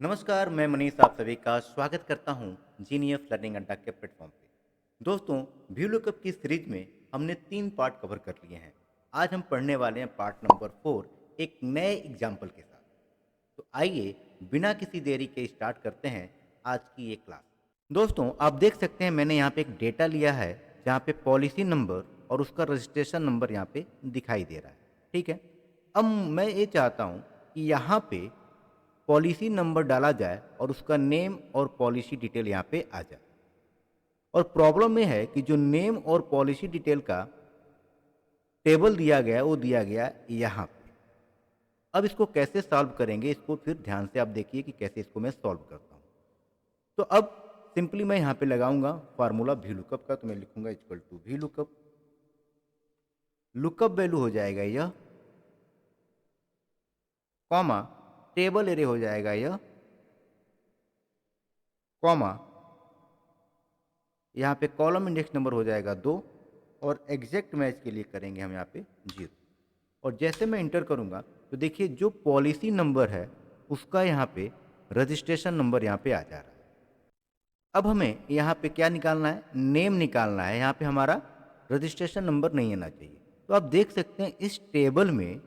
नमस्कार, मैं मनीष आप सभी का स्वागत करता हूं जीनियस लर्निंग अड्डा के प्लेटफॉर्म पे। दोस्तों, व्यू लुकअप की सीरीज में हमने 3 पार्ट कवर कर लिए हैं। आज हम पढ़ने वाले हैं पार्ट नंबर 4 एक नए एग्जाम्पल के साथ। तो आइए बिना किसी देरी के स्टार्ट करते हैं आज की ये क्लास। दोस्तों, आप देख सकते हैं मैंने यहाँ पे एक डेटा लिया है जहाँ पे पॉलिसी नंबर और उसका रजिस्ट्रेशन नंबर यहाँ पे दिखाई दे रहा है। ठीक है। अब मैं ये चाहता हूँ कि यहाँ पे पॉलिसी नंबर डाला जाए और उसका नेम और पॉलिसी डिटेल यहाँ पे आ जाए। और प्रॉब्लम ये है कि जो नेम और पॉलिसी डिटेल का टेबल दिया गया है वो दिया गया है यहाँ पे। अब इसको कैसे सॉल्व करेंगे, इसको फिर ध्यान से आप देखिए कि कैसे इसको मैं सॉल्व करता हूँ। तो अब सिंपली मैं यहाँ पे लगाऊंगा फार्मूला वी लुकअप का। तो मैं लिखूंगा equal to V lookup. Lookup value हो जाएगा यह, कॉमा टेबल एरे हो जाएगा यह, कॉमा यहाँ पे कॉलम इंडेक्स नंबर हो जाएगा 2 और एग्जैक्ट मैच के लिए करेंगे हम यहाँ पे 0। और जैसे मैं इंटर करूँगा तो देखिए जो पॉलिसी नंबर है उसका यहाँ पे रजिस्ट्रेशन नंबर यहाँ पे आ जा रहा है। अब हमें यहाँ पे क्या निकालना है, नेम निकालना है। यहाँ पे हमारा रजिस्ट्रेशन नंबर नहीं आना चाहिए। तो आप देख सकते हैं इस टेबल में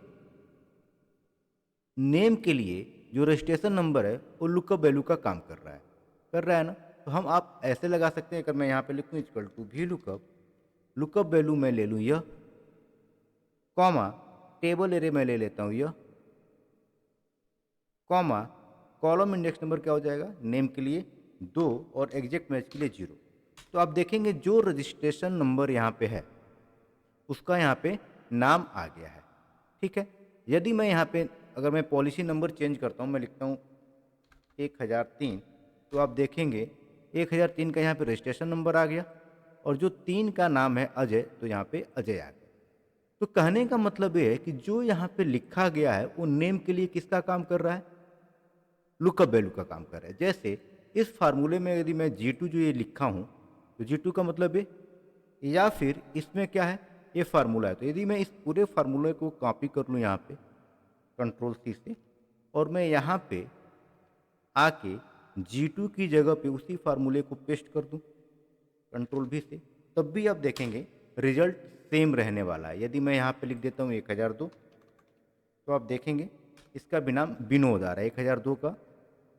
नेम के लिए जो रजिस्ट्रेशन नंबर है वो लुकअप वैल्यू का काम कर रहा है ना। तो हम आप ऐसे लगा सकते हैं, अगर मैं यहाँ पे लिखूँ equal to V lookup, lookup value मैं ले लूँ यह, कॉमा टेबल एरे मैं ले लेता हूँ यह, कॉमा कॉलम इंडेक्स नंबर क्या हो जाएगा नेम के लिए 2 और एग्जैक्ट मैच के लिए 0। तो आप देखेंगे जो रजिस्ट्रेशन नंबर यहाँ पे है उसका यहाँ पे नाम आ गया है। ठीक है। यदि मैं यहाँ पे अगर मैं पॉलिसी नंबर चेंज करता हूँ, मैं लिखता हूँ 1003, तो आप देखेंगे 1003 का यहाँ पे रजिस्ट्रेशन नंबर आ गया और जो 3 का नाम है अजय, तो यहाँ पे अजय आ गया। तो कहने का मतलब ये है कि जो यहाँ पे लिखा गया है वो नेम के लिए किसका काम कर रहा है, लुकअप वैल्यू का काम कर रहा है। जैसे इस फार्मूले में यदि मैं G2 जो ये लिखा हूँ तो G2 का मतलब ये, या फिर इसमें क्या है ये फार्मूला है। तो यदि मैं इस पूरे फार्मूले को कॉपी कर लूँ यहाँ पे कंट्रोल C से, और मैं यहाँ पे आके G2 की जगह पे उसी फार्मूले को पेस्ट कर दूँ कंट्रोल V से, तब भी आप देखेंगे रिजल्ट सेम रहने वाला है। यदि मैं यहाँ पे लिख देता हूँ 1002, तो आप देखेंगे इसका भी नाम विनोद आ रहा है। 1002 का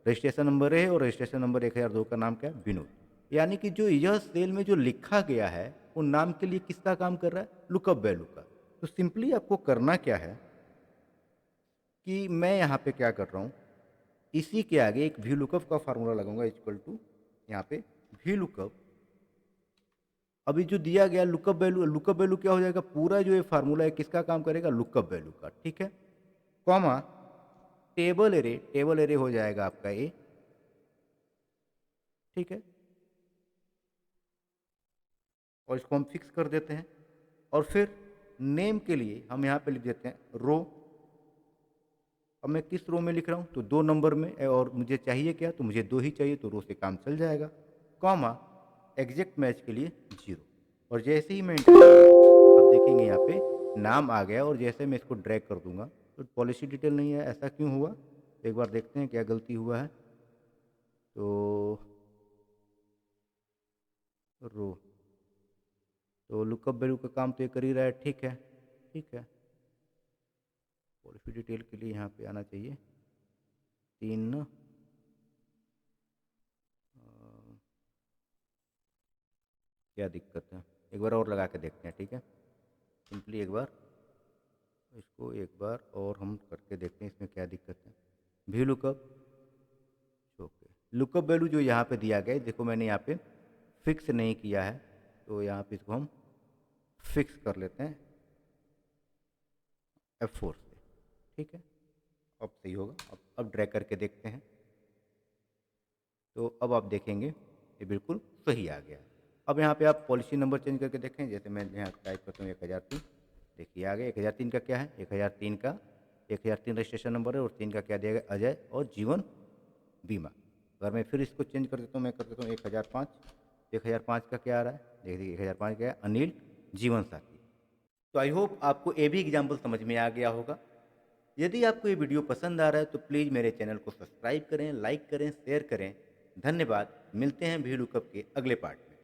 रजिस्ट्रेशन नंबर है और रजिस्ट्रेशन नंबर 1002 का नाम क्या है, विनोद। यानी कि जो यह सेल में जो लिखा गया है वो नाम के लिए किसका काम कर रहा है, लुकअप वैल्यू का। तो सिंपली आपको करना क्या है कि मैं यहाँ पे क्या कर रहा हूँ, इसी के आगे एक वी लुकअप का फार्मूला लगाऊंगा इक्वल टू यहाँ पे वी लुकअप। अभी जो दिया गया लुकअप वैल्यू क्या हो जाएगा, पूरा जो ये फार्मूला है किसका काम करेगा, लुकअप वैल्यू का। ठीक है। कॉमा टेबल एरे हो जाएगा आपका ए। ठीक है। और इसको हम फिक्स कर देते हैं। और फिर नेम के लिए हम यहाँ पे लिख देते हैं रो। अब मैं किस रो में लिख रहा हूँ, तो 2 नंबर में और मुझे चाहिए क्या, तो मुझे 2 ही चाहिए, तो रो से काम चल जाएगा। कॉमा एग्जैक्ट मैच के लिए 0। और जैसे ही मैं इंटर करूँगा अब देखेंगे यहाँ पे नाम आ गया। और जैसे मैं इसको ड्रैग कर दूंगा तो पॉलिसी डिटेल नहीं है। ऐसा क्यों हुआ, एक बार देखते हैं क्या गलती हुआ है। तो रो, तो लुकअप वैल्यू का काम तो ये कर ही रहा है। ठीक है। ठीक है। पॉलिसी डिटेल के लिए यहाँ पे आना चाहिए 3 ना। क्या दिक्कत है, एक बार और लगा के देखते हैं। ठीक है। सिंपली एक बार इसको एक बार और हम करके देखते हैं इसमें क्या दिक्कत है। V lookup, okay, lookup value जो यहाँ पे दिया गया है, देखो मैंने यहाँ पे फिक्स नहीं किया है, तो यहाँ पे इसको हम फिक्स कर लेते हैं F4 से। ठीक है। अब सही होगा। अब ड्रैग करके देखते हैं, तो अब आप देखेंगे ये बिल्कुल सही आ गया है। अब यहाँ पे आप पॉलिसी नंबर चेंज करके देखें। जैसे मैं यहाँ टाइप करता हूँ 1003, देखिए आ गया। 1003 का क्या है, 1003 रजिस्ट्रेशन नंबर है और 3 का क्या दिया गया, अजय और जीवन बीमा। अगर मैं फिर इसको चेंज कर देता हूँ, मैं कर देता हूँ 1005। 1005 का क्या आ रहा है, देखिए 1005 क्या है, अनिल जीवन साथी। तो आई होप आपको ये भी एग्जाम्पल समझ में आ गया होगा। यदि आपको ये वीडियो पसंद आ रहा है तो प्लीज़ मेरे चैनल को सब्सक्राइब करें, लाइक करें, शेयर करें। धन्यवाद। मिलते हैं वी लुकअप के अगले पार्ट में।